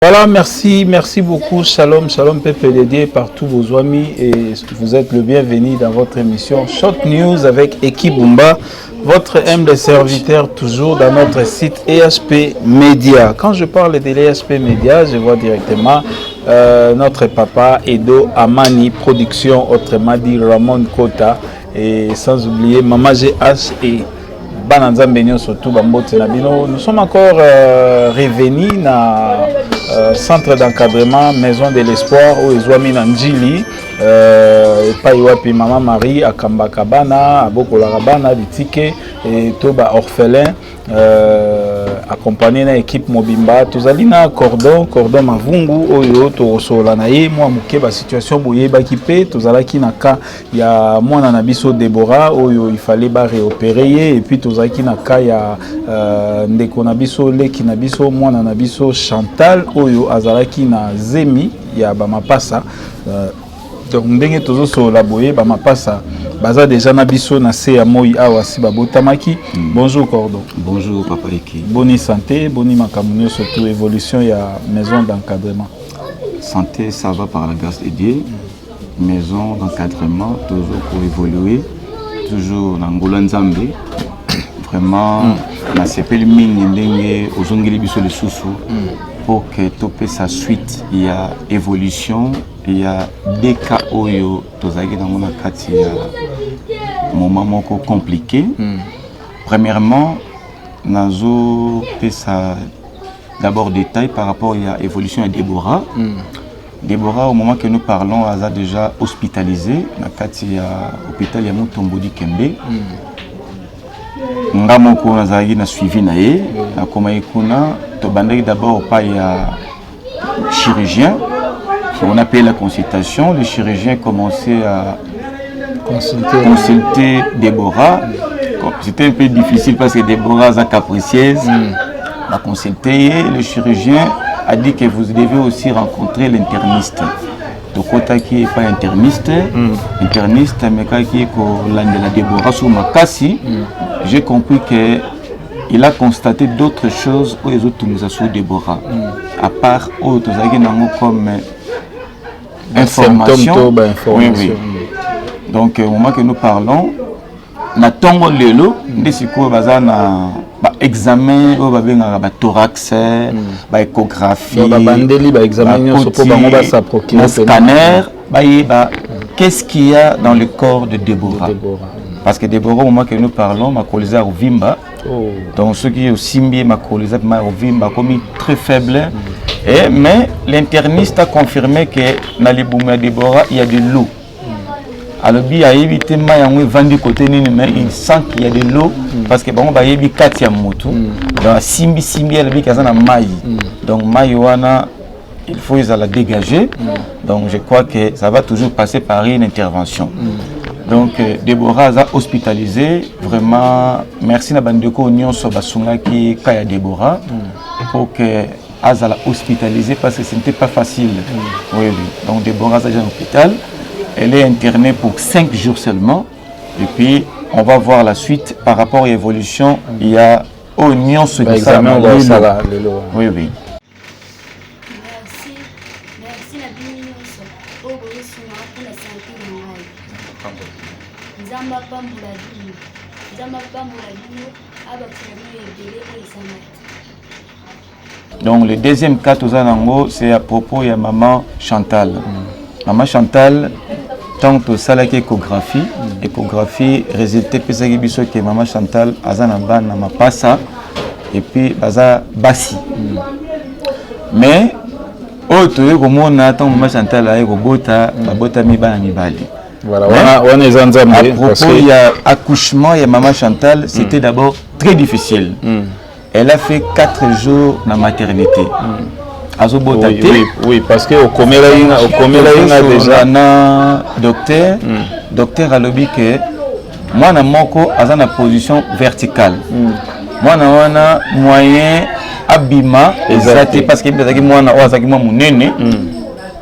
Voilà, merci beaucoup. Shalom, shalom, PPDD, par tous vos amis. Et vous êtes le bienvenu dans votre émission Short News avec Ekibumba, votre humble serviteur toujours dans notre site ESP Media. Quand je parle de l'ESP Media, je vois directement notre papa Edo Amani Production, autrement dit Ramon Kota, et sans oublier Mama GH et surtout nous sommes encore revenus dans centre d'encadrement Maison de l'Espoir où ils ont mis Njili Paiwapi Maman Marie à Kambakabana à Bokolarabana Bitike et Toba orphelin accompagné d'une équipe Mobimba Tozalina cordon Mavungu Oyo Torosola naye moi mukeba situation boye bakipé Tozalaki naka ya mwana nabiso Deborah Oyo il fallait ba réopérer et puis Tozalaki naka ya ndeko nabiso leki nabiso mwana nabiso Chantal Oyo azalaki na zemi ya bamapasa donc ndenge tozo so la boye bamapasa baza déjà na biso na se ya moi awa si babotamaki. Bonjour Cordon. Bonjour Papa Eki. Bonne santé, bonne makamune surtout évolution ya maison d'encadrement. Santé, ça va par la grâce de Dieu. Maison d'encadrement toujours pour évoluer, toujours dans Ngolo Nzambe. Vraiment na sepeli mingi ndenge ozongeli biso le susu pour que topé sa suite il y a évolution. Il y a des cas où tozaki dans mon kati ya moment moko compliqué. Premièrement, nazo pesa d'abord détail par rapport à l'évolution de Déborah. Déborah, au moment que nous parlons, elle a déjà hospitalisé na kati ya hôpital ya Mutombodi Kembe. Ngamoko nazaki na suivi na ye, na koma ikuna to bandaki d'abord pas ya chirurgien. On appelle la consultation, le chirurgien commençait à consulter Déborah. C'était un peu difficile parce que Déborah est capricieuse. On a consulté, le chirurgien a dit que vous devez aussi rencontrer l'interniste. Donc, qui n'est pas interniste, interniste, mais qui est la Déborah sur Makassi, j'ai compris qu'il a constaté d'autres choses où les autres nous ont Déborah. À part autres, comme information. Oui. Donc au moment que nous parlons, na tongo lelo ndesiko bazana ba examen o babenga ba thorax, ba échographie, ba bandeli ba examen so po bango ba sa procurer scanner, ba qu'est-ce qu'il y a dans le corps de Déborah. Parce que Déborah, au moment que nous parlons, ma colisa Rovimba. Donc ceux qui ont simbi ma colisa Rovimba comme très faible. Mais l'interniste a confirmé que dans les boumés de Déborah, il y a de l'eau. Alors, il a évité de vendre côté, mais il sent qu'il y a de l'eau parce que bon, il y a 4 motos. Donc, simbi, il y a de maï. Donc, maïwana, il faut la dégager. Donc, je crois que ça va toujours passer par une intervention. Donc, Déborah a hospitalisé. Vraiment, merci à Bandeko Union Sobasunga qui est Déborah pour que Azala hospitalisée parce que ce n'était pas facile. Oui. Donc Déborah est à l'hôpital. Elle est internée pour 5 jours seulement. Et puis on va voir la suite par rapport à l'évolution. Il y a Oignon ce qui examen. Oui. Merci la biniso. Ogo yusuma kuna santi ngai. Nzamba pambula dino. Aba kirame ebele esamati. Donc le deuxième cas c'est à propos de maman Chantal. Maman Chantal, tant que ça l'échographie, échographie résulté que maman Chantal azana na passa et puis baza basi. Mais autre comme on attend maman Chantal a robota mi bana mibali. Voilà, on est en train à propos il y a accouchement et maman Chantal, c'était d'abord très difficile. Elle a fait 4 jours dans la maternité. Oui, parce qu'au Komela déjà un docteur a lobby que moi na moko azana na position verticale. Moi na moyen abima exacté parce que moi na ozaki moi munene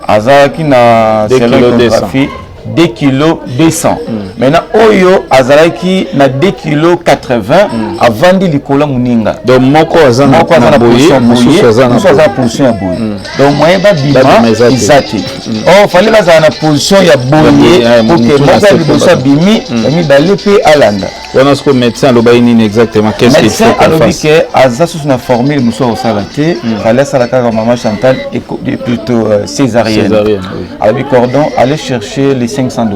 azaki na selon l'échographie 2 kg 200. Maintenant oyo azalaki na 2 kg 80 avandi likola muninga. Donc moko azana position ya boye. Donc moyen ba bima izati. Oh fallait bazana position ya boye pour que moko liboso bimi mi balé pe alanda. On a ce que médecin lobaini exactement qu'est-ce qu'il faut qu'on fasse. Que aza sous une formule muso au salaté, fallait ça la carte maman Chantal et plutôt césarienne. Avec cordon aller chercher les $500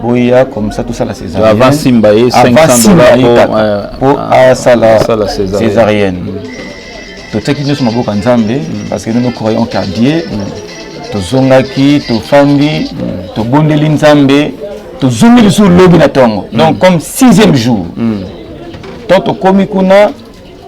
boya comme ça tout ça la césarienne. Avant Simbaye $500 pour à ça la césarienne. Tout ce qui nous sommes beaucoup ensemble parce que nous croyons qu'à Dieu to zongaki to fandi to bondeli nzambe to zongeli sur lobi na tongo. Donc comme 6e jour. Toto komi kuna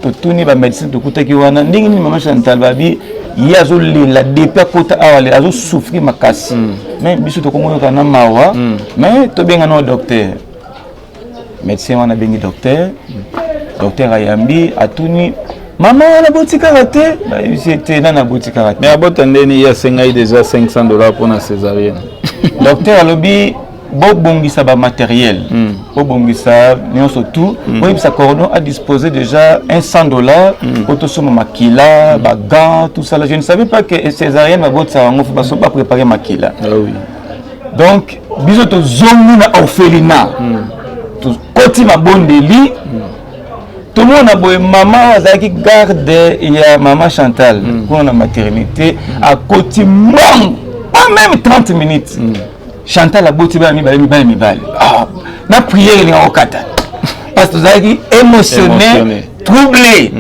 to tuni ba médecin to kutaki wana ndingi ni maman Chantal babi yazo lela depuis kota awale azo souffrir makasi. Mais biso to komo kana mawa mais to benga no docteur. Médecin wana bengi docteur. Docteur ayambi atuni maman la boutique raté, c'était dans la boutique raté. Mais à Botandeni, il y a déjà $500 pour la césarienne. Docteur Alobi, Bobongisa ba matériel, Bobongisa, non surtout, oui, sa cordon a disposé déjà $100 pour tout ce maquila, gants, tout ça. Je ne savais pas que césarienne va pas préparer maquila. Ah oui. Donc, bisous to zone na orphelinat, tout côté ma bonne délit. Tout le monde a beau maman qui garde ya maman Chantal pour la maternité à côté pas même 30 minutes. Chantal a beau tiba mi bal. Ah, na prière il est en kata. Parce que vous émotionné, troublé.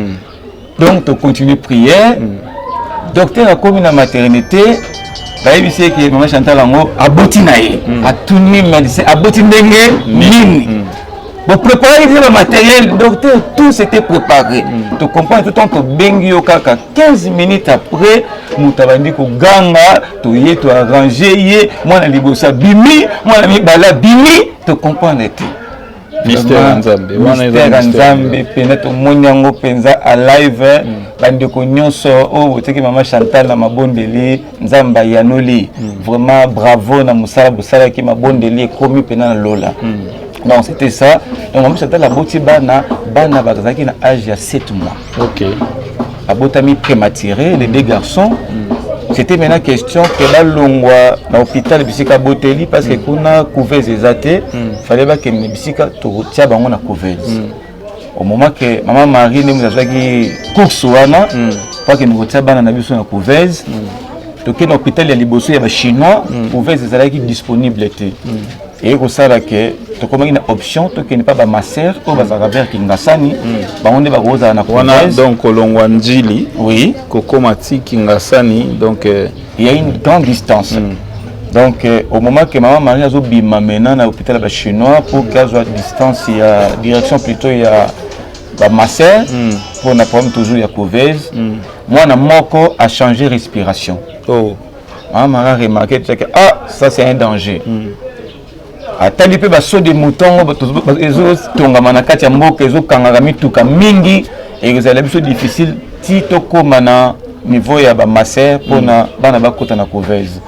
Donc tu continues prière. Docteur a commis la maternité. Il sait que maman Chantal a boti naé, a tout ni médecin, a boti ndenge nini. Pour préparer le matériel, docteur, tout s'était préparé. Tu comprends, tout le temps, tu bengi au kaka. 15 minutes après, nous t'avons dit que ganga, tu as arrangé, moi, la libosa bimi, moi, la bala bimi, tu comprends, Mystère Nzambe. Mystère Nzambe, penetre monyango penza à live, bandeko nyonso, oh, tu sais que maman Chantal na mabondeli, Nzamba yanoli. Vraiment, bravo, na musala, busala qui mabondeli, komi pena lola. Donc c'était ça. Donc maman Chantal la boti bana bazaki na âge de 7 mois. OK. La botami prématuré les 2 garçons. C'était maintenant question que la longwa na hôpital bisika boteli parce que kuna couveuse ezate, fallait pas que bisika to tia bango na couveuse. Au moment que maman Marie nous azaki course wana, pas que nous tia bana na biso na couveuse. Donc dans l'hôpital ya liboso ya ba chinois, couveuse ezalaki disponible était. Et que ça là que tu comme une option tu qui n'est pas ba masseur ou ba zaraber qui ngasani ba on ba rosa na wana donc kolongwanjili oui kokomati kingasani donc il y a une grande distance. Donc au moment que maman Marie a zo bima maintenant à l'hôpital ba chinois pour qu'elle soit distance il y a direction plutôt il y a ba masseur pour na problème toujours il y a couveuse moi na moko a changé respiration. Oh maman Marie a remarqué que ah ça c'est un danger. Atali pe baso de mouton ezo tongama na kati ya mboka ezo kangaka mituka mingi ezala biso difficile ti tokoma na niveau ya ba masseur pona bana bakota na couveuse.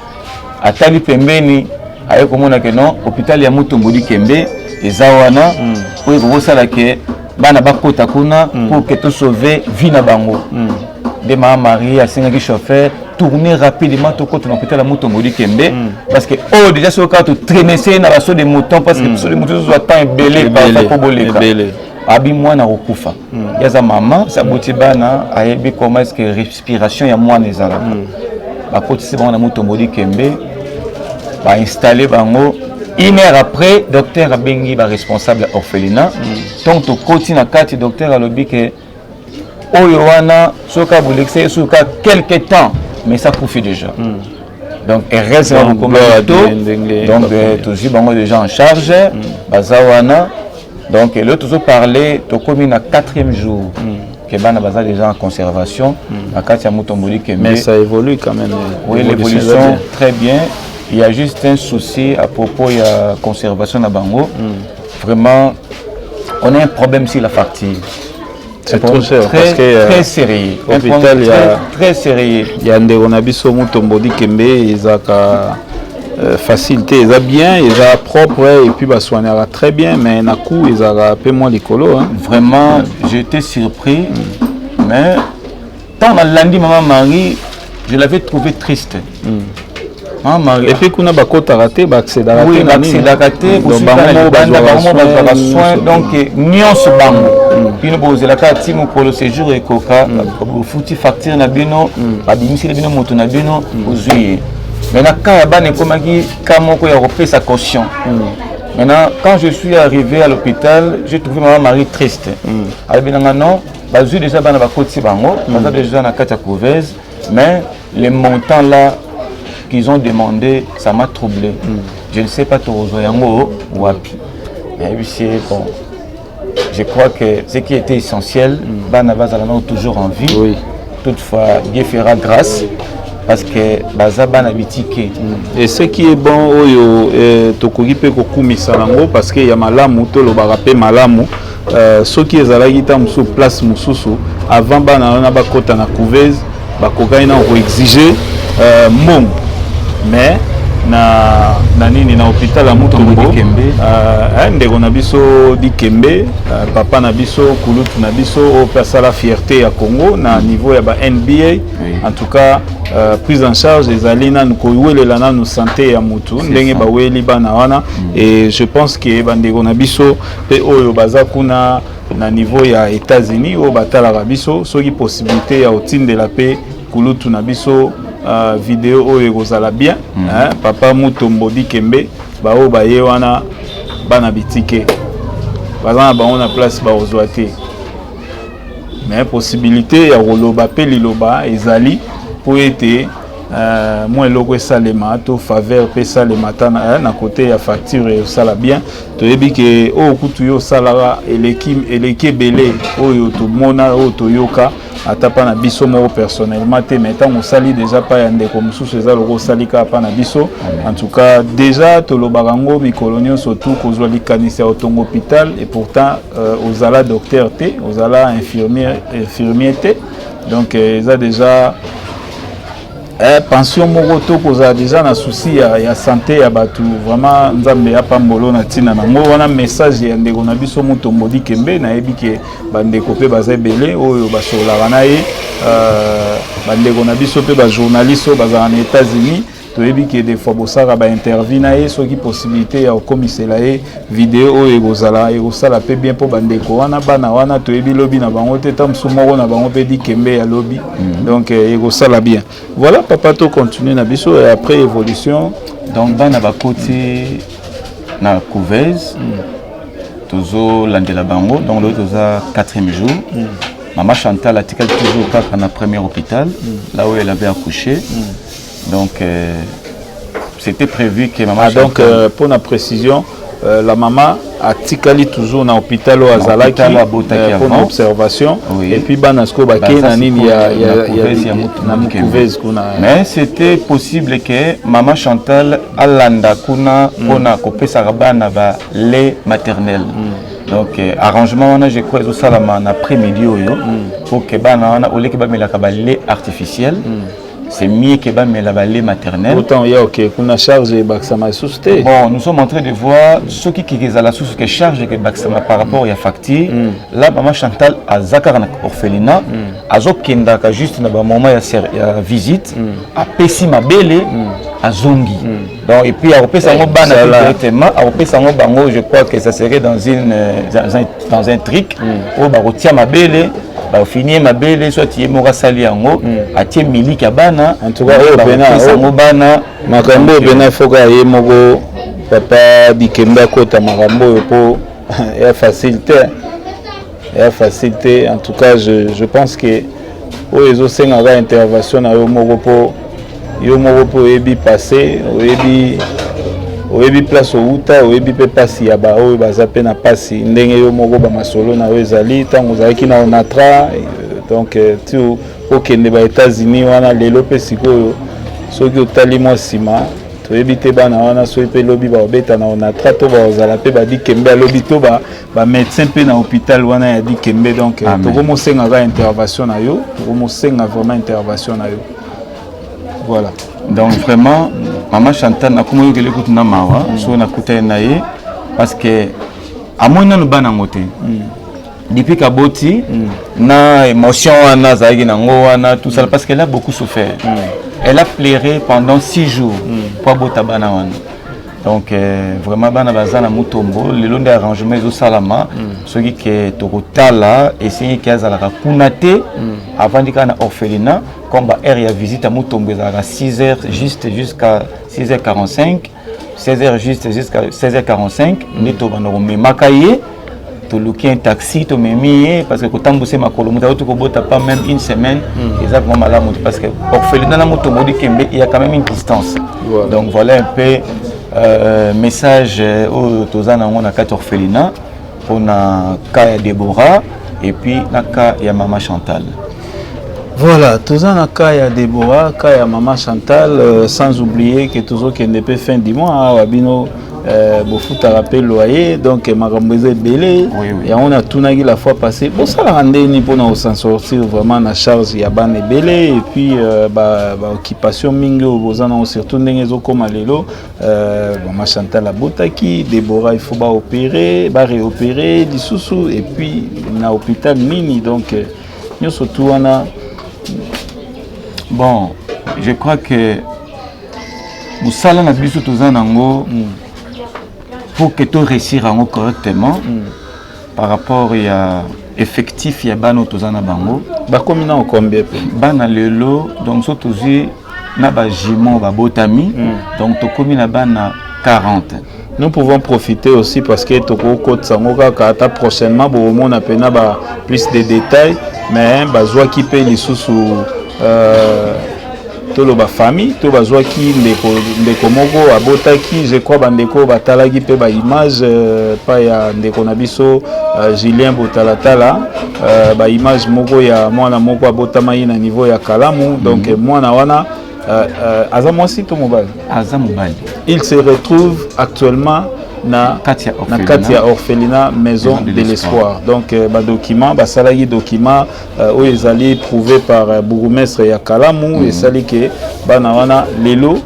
Atali pembeni aye komona ke non hôpital ya Mutomboli Kembe eza wana po ekosala ke bana bakota kuna pour que to sauver vie na bango. De maman Marie a singaki chauffeur tourner rapidement tout côté l'hôpital à Mutomboli Kembe parce que oh déjà sur le cas tu traîner c'est na baso de mouton parce que sur les moutons soit temps belé par la poboleka abi moi na okufa yaza maman sa botibana ayebi comment est-ce que respiration ya moi nezala ba kotisi bango na Mutomboli Kembe ba installer bango 1 heure après docteur abengi ba responsable orphelinat donc to koti na kati docteur alobi que oyo wana soka bolekse soka quelque temps mais ça profite déjà. Donc il reste donc toujours bango déjà en charge bazawana donc le toujours parler to comme na 4e jour que bana baza déjà en conservation à Katia Mutomboli Kembe. Mais ça évolue quand même. Oui, l'évolution très bien. Il y a juste un souci à propos de la conservation de bango. Vraiment on a un problème sur la facture. C'est trop cher parce que très sérieux. Hôpital très sérieux. Il y a des Ronabiso Mutomboli Kembe, Isaka facilité, ils sont bien, ils sont propres et puis bah soignera très bien, mais un coup ils ont un peu moins les colos. Hein. Vraiment, j'étais surpris, mais quand on a lundi maman Marie, je l'avais trouvé triste. Maman Marie. Et puis qu'on a bakota raté, accès à oui, accès à raté, aussi soin, donc nion se bango. Puis nous posons la carte pour le séjour et coca, pour foutu facture na bino, abimisi bino moto na bino, ozuye. Maintenant, quand il y a repris sa caution. Maintenant, quand je suis arrivé à l'hôpital, j'ai trouvé maman Marie triste. Elle m'a dit non, j'ai déjà dans la côte Sibango, j'ai déjà dans la carte Couvez, mais les montants là qu'ils ont demandé, ça m'a troublé. Je ne sais pas trop ou api. Mais c'est bon. Je crois que ce qui était essentiel, Banabaz a toujours en vie. Oui. Toutefois, Dieu fera grâce. Parce que Bazaba n'a bitiqué. Et ce qui est bon, Tokogi peut Salango parce qu'il y a malamu, le barapé malamu. Ce qui est à la guitare, sous place Moussoussou, avant Banana Bakota na Couvez, Bakogaina ont exigé mon. Mais na nini na hôpital à Mutombo ndeko na biso Dikembe papa na biso kulutu na biso au pesa la fierté à Congo na niveau ya ba NBA en tout cas prise en charge des alina ko welela na santé ya mutu ndenge ba weli bana wana et je pense que bandeko na biso pe oyo baza kuna na niveau ya États-Unis au batala biso soki possibilité ya otindela pe kulutu na biso vidéo oyo ekozala bien papa Mutombo Dikembe bao baye wana bana bitike bazana bango na place baozwa te mais possibilité ya koloba pe liloba ezali po ete moi eloko esalema to faveur pe salema na côté ya facture esala bien toyebi ke oyo kutu yo osalaka eleki ebele oyo tomona oyo toyoka ata pa na biso moko personnellement te mais ntango osali déjà pa ya ndeko mosusu eza loko osali kaka pa na biso en tout cas déjà tolobaka yango mikolo nyonso tu kozwa likanisi ya otongo hôpital et pourtant ozala docteur te ozala infirmier te donc eza déjà pension moko to kozala déjà na souci ya santé ya bato vraiment nzambe ya pambolo na tina nango wana message ya ndeko na biso Mutombo Dikembe nayebi ke bandeko pe baza ebele oyo basolaka na ye bandeko na biso pe bajournaliste oyo bazala na États-Unis toyebi ke des fois bosaka bainterview na ye soki possibilité ya okomisela ye video oyo ekosala pe bien mpo bandeko wana bana wana toyebi lobi na bango te ta mosu moko na bango mpe Dikembe ya lobi donc ekosala bien voilà papa to continue na biso et après évolution donc bana bakoti na Couvez tozolandela bango donc le toza 4e jour maman Chantal atikali toujours kaka na premier hôpital là où elle avait accouché. Donc, c'était prévu que maman... donc, pour la précision, la maman a tikali toujours dans l'hôpital au Azalaki pour une observation. Oui. Et puis, mais c'était possible que maman Chantal alanda kuna pona kopé sarabana ba lait maternel. Donc, arrangement, je crois que ça en après-midi pour que bana au lait que ba melaka ba lait artificiel. C'est mieux que la lait maternelle. Autant il y a OK, qu'on a chargé Baxama Sousté. Bon, nous sommes en train de voir ceux qui ont la source que charge que Baxama par rapport à la facture. Là, maman Chantal a Zakar na orphelinat, a Zokenda ka juste na moment ya visite, a Pessi Mabele, a Zongi. Donc et puis a repé sango bana directement, a repé sango bango, je crois que ça serait dans un trick où ba retia Mabele. Au finir ma belle soit tu es mora sali yango atie miliki ya bana en tout cas sango bana makambo bena foka ye moko papa Dikembe kota makambo po ya facilité en tout cas je pense que o ezo senga ga intervention na yo moko po ebi passé oyebi place outa oyebi pe pasi ya ba oyo baza pe na pasi ndenge yo moko ba masolo na yo ezali tango ozalaki na onatra donc tu okende ba États-Unis wana lelo pe sikoyo soki otali mwa nsima toyebi te bana wana soki pe lobi baobeta na onatra to baozala pe Dikembe alobi to ba médecin pe na hôpital wana ya Dikembe donc tokomosengaka intervention na yo tokomosenga vraiment intervention na yo voilà. Donc vraiment, maman Chantal n'a pas eu l'écoute na mawa, so na kuta nae parce que à mon nom bana moté. Depuis Kaboti, na émotion na zaigi na ngoana tout ça parce qu'elle a beaucoup souffert. Elle a pleuré pendant 6 jours pour bota bana wana. Donc vraiment bana bazana mutombo le long des arrangements au salama ceux qui tokotala essayer qu'azala kunate avant d'ikana orphelinat comme ba air ya visite à mutombo à 6h juste jusqu'à 6h45 16h juste jusqu'à 16h45 neto banoro makaye to luki un taxi to memi parce que kotambuse makolo muta to kobota pas même une semaine exactement malamu parce que orphelinat na mutombo di kembe il y a quand même une distance. Donc voilà un peu message au Tozana on a 4 orphelinats on a Kaya Déborah et puis Naka ya Maman Chantal. Voilà, Tozana Kaya Déborah, Kaya Maman Chantal, sans oublier que toujours qu'il n'est pas fin du mois, Wabino Bofout a rappelé loyer, donc Maramboise Belé, et on a tout nagui la fois passée. Bon, ça l'a rendu ni pour nous s'en sortir vraiment la charge Yaban et Belé, et puis occupation Mingo, Bozana, surtout Nengezo comme Alélo, Maman Chantal a Botaki, Déborah il faut opérer, réopérer, du sous et puis na hôpital Mini, donc nous surtout on a. Bon, je crois que Moussala n'a plus tout ça pour que tu réussisses correctement par rapport à effectif il y a bano tozana bango ba combien combien bana lelo donc surtout na ba jimo ba botami donc to combien bana 40. Nous pouvons profiter aussi parce que toko code sangoka kata prochainement bon on a pena ba plus de détails mais bazwa qui paye les sous tolo ba famille to bazwa ki ndeko moko abotaki je crois bandeko batalaki pe ba image pa ya ndeko na biso Julien Botalatala ba image moko ya mwana moko abotama na niveau ya Kalamu donc mwana wana Azamwasi to mobile Azamobile il se retrouve actuellement na Katia Orphelinat Maison de l'Espoir. Donc document salagi document où ils allaient prouvé par bourgmestre ya Kalamu et sali que bana wana lelo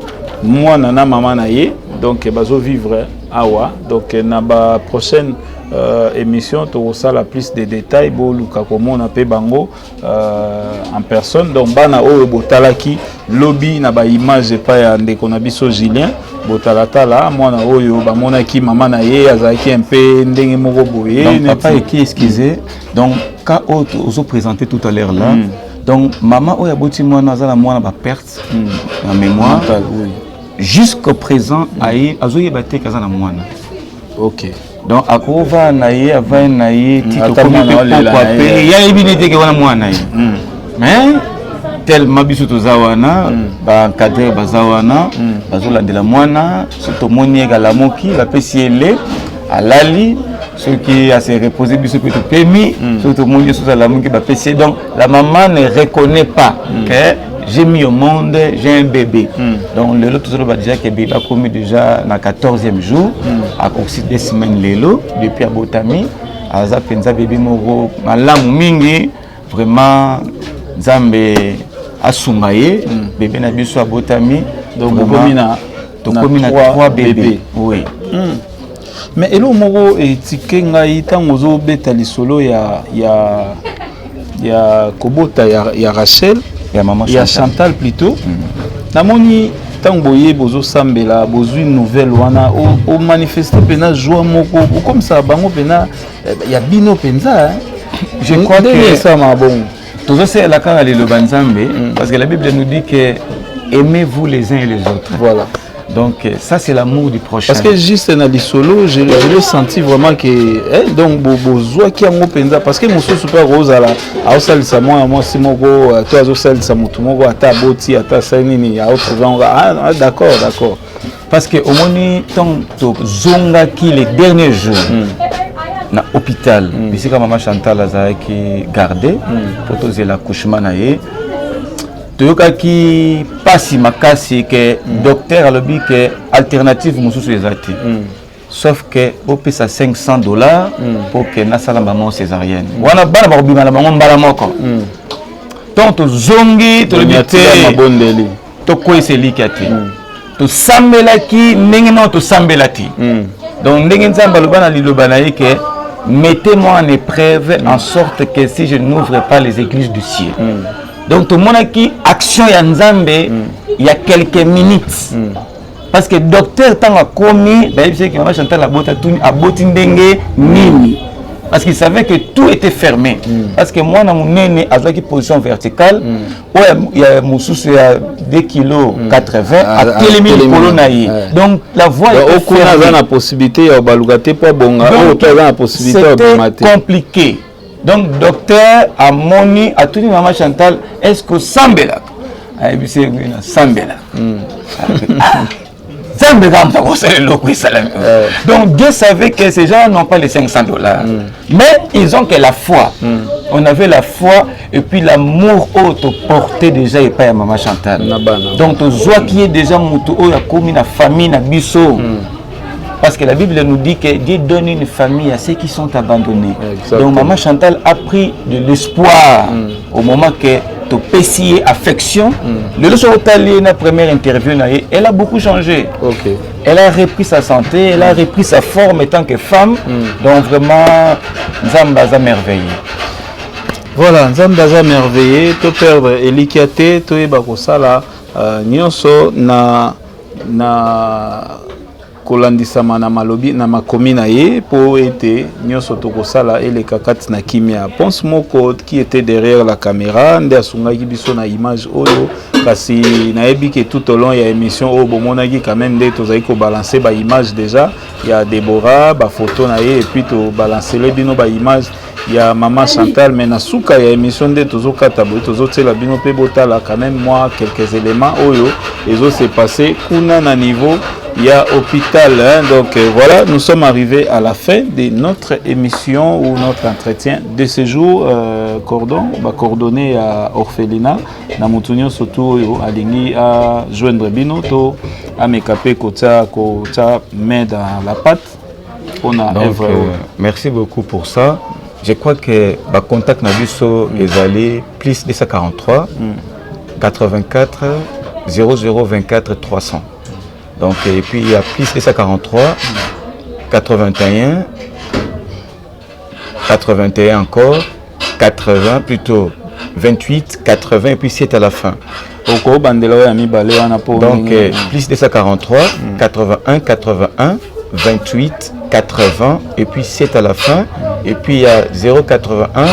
moi nana maman naye donc bazo vivre awa donc na ba prochaine émission tu sala plus de détails bo luka comment on appelle bango en personne donc bana o botalaki lobby na ba image pa ya ndeko na biso Julien Botalatala mwana oyo ba monaki mama na ye azaki un peu ndenge moko boye donc papa qui excusez donc quand vous présenté tout à l'heure là donc maman oyo aboti mwana azala mwana ba perte en mémoire jusqu'au présent ayi azoyeba te kazana mwana. OK. Donc akova na ye avant na ye tito comme pourquoi pe ya ibine te ke wana mwana ye mais tellement biso tozawana ba encadrer bazawana bazolandela mwana surtout moni egala moki la pesiele alali ce qui a se reposer biso peut permis surtout moni sous la moki ba pesiele donc la maman ne reconnaît pas que j'ai mis au monde j'ai un bébé donc le lot tout va déjà que bébé a commis déjà na 14e jour à aussi des semaines lelo depuis abotami aza penza bébé moko malamu mingi vraiment Nzambe Asumbaye, bébé na biso abotami donc tokomi na 3 bébés. Oui. Mais elo moko etike ngai tango zo beta lisolo ya Kobota ya Rachel ya maman ya Chantal plutôt. Namoni tango boye bozo sambela bozui nouvelle wana o manifester pena joie moko comme ça bango pena ya bino penza. Je crois que ça m'a bon. Tout ça c'est la cara de Lobanzambe parce que la Bible nous dit que aimez-vous les uns et les autres. Voilà. Donc ça c'est l'amour du prochain. Parce que juste dans les solos, je l'ai senti vraiment que donc bozoa qui a mon penza parce que mon super rose à la au sal samo moi si moko toi au sal samo tout moko ata boti ata sanini à autre genre d'accord parce que au moni tant zonga qui les derniers jours na hôpital bisika maman Chantal azaki gardé pour tozer l'accouchement na ye toyoka ki pasi makasi que docteur alobi que alternative mususu ezati sauf que au pesa $500 pour que na sala maman césarienne wana bana ba bima la bango mbala moko donc to zongi to limité tokwese likati to sambelaki ndenge non to sambelati donc ndenge nzamba lobana lilobana yeke mettez-moi en épreuve en sorte que si je n'ouvre pas les églises du ciel donc tout le monde qui action ya nzambe il y a quelques minutes parce que docteur tant a commis ben c'est que on va chanter la botte à botte ndenge nini parce qu'il savait que tout était fermé. Parce que moi, dans mon nez, avec une position verticale, il y a mon souci à 2 kg 80 à quel minutes. Donc la voie est fermée. La possibilité c'était compliqué. Donc docteur a moni à tout maman Chantal, est-ce que Sambela? Sambela. Donc Dieu savait que ces gens n'ont pas les $500. Mais ils ont que la foi. On avait la foi et puis l'amour porté déjà et pas à Maman Chantal. Donc tu vois qui est déjà mutu a commis la famille na biso. Parce que la Bible nous dit que Dieu donne une famille à ceux qui sont abandonnés. Exactement. Donc Maman Chantal a pris de l'espoir au moment que tu pessier affection. Le jour où la première interview, elle a beaucoup changé. Elle a repris sa santé, elle a repris sa forme en tant que femme. Donc vraiment, Nzambaza merveilleux. Voilà, Nzambaza merveilleux. Tu perdre Elikiate, tu es bakosala nyonso na kolandisama na malobi na makomi na ye po ete nyonso tokosala eleka kati na kimia. Pense moko qui était derrière la caméra nde asungaki biso na image oyo kasi nayebi ke tout au long ya émission oyo bomonaki quand même nde tozali ko balancer ba image déjà ya Deborah ba photo na ye et puis to balancer le bino ba image ya Maman Chantal mais na suka ya émission nde tozokata boye tozotela bino pe botala quand même moi quelques éléments oyo ezo se passer kuna na niveau il y a hôpital, hein, donc voilà, nous sommes arrivés à la fin de notre émission ou notre entretien de ce jour. Cordon, va coordonner à Orphelinat, na mutunyo surtout à Lingi à joindre Binoto, à Mekapé Kota met dans la pâte. On a donc, merci beaucoup pour ça. Je crois que le contact Nabiso est allé plus de 43 84 0024 300. Donc, et puis il y a plus de 43, 81, 81 encore, 80 plutôt, 28, 80 et puis 7 à la fin. Donc plus de 43, 81, 81, 28, 80 et puis 7 à la fin. Et puis il y a 081,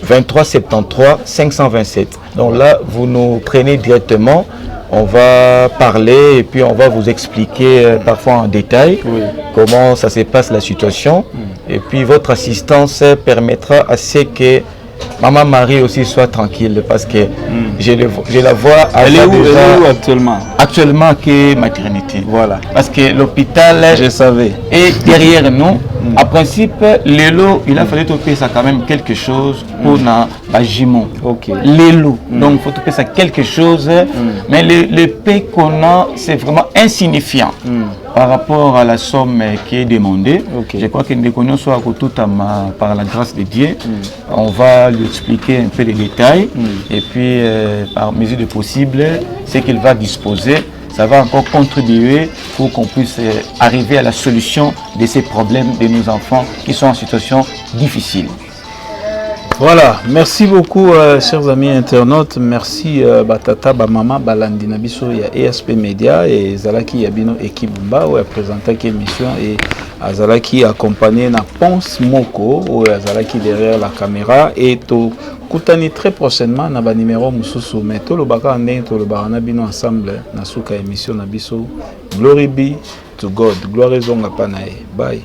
23, 73, 527. Donc là, vous nous prenez directement. On va parler et puis on va vous expliquer parfois en détail comment ça se passe la situation. Et puis votre assistance permettra à ce que Maman Marie aussi soit tranquille parce que je la vois. Elle est où actuellement? Actuellement, qui est maternité. Voilà. Parce que l'hôpital est derrière nous. En principe, l'élo, il a fallu payer ça quand même quelque chose pour la Jimon. L'élo. Donc, il faut payer ça quelque chose. Mais le paie qu'on a, c'est vraiment insignifiant par rapport à la somme qui est demandée. Je crois que nous connaissons tout par la grâce de Dieu. On va lui expliquer un peu les détails. Et puis, par mesure de possible, ce qu'il va disposer, ça va encore contribuer pour qu'on puisse arriver à la solution de ces problèmes de nos enfants qui sont en situation difficile. Voilà, merci beaucoup chers amis internautes, merci Batata, Bamama, Balandi Nabiso, il y a ESP Media et Zalaki Yabino Ekibumba où a présenté l'émission et Zalaki accompagné na Ponce Moko où Zalaki derrière la caméra et tout. Koutani très prochainement na ba numéro mususu mais to lo baka ndenge to lo barana bino ensemble na suka émission na biso. Glory be to God, gloire zonga panae. Bye.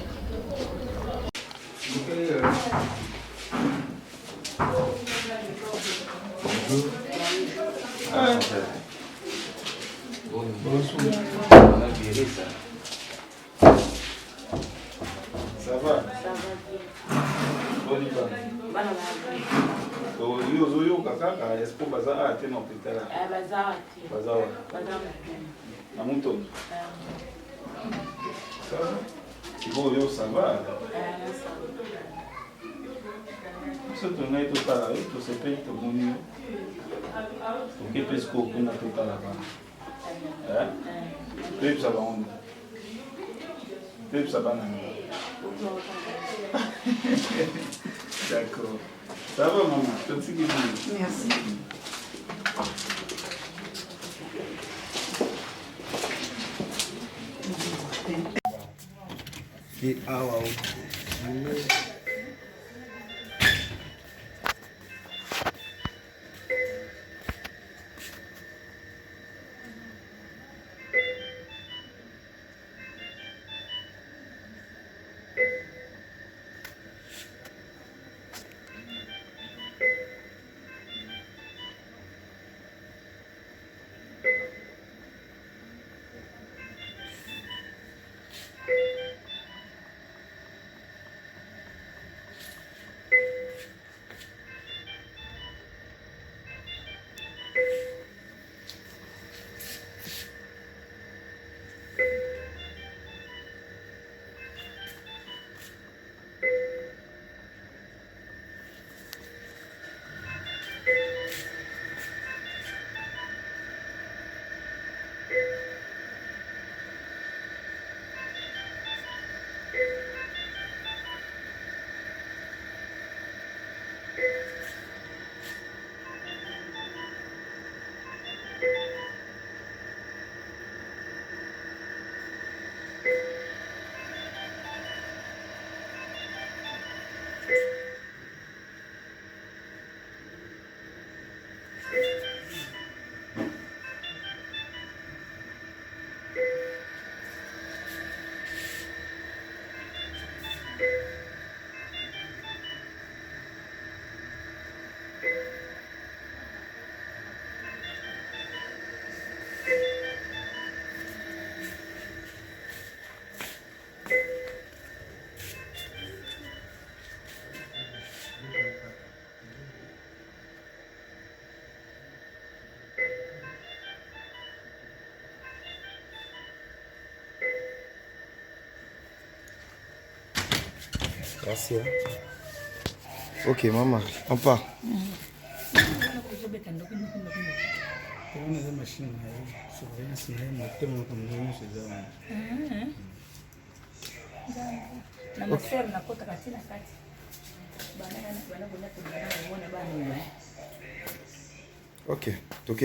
Ça va? Ça Ok, parce qu'on a tout à la bas. Hein? Puis ça va on. Puis ça va D'accord. Ça va maman, continue. Merci. Et ah wow. Merci. Ok, maman, on part. Ok, ok.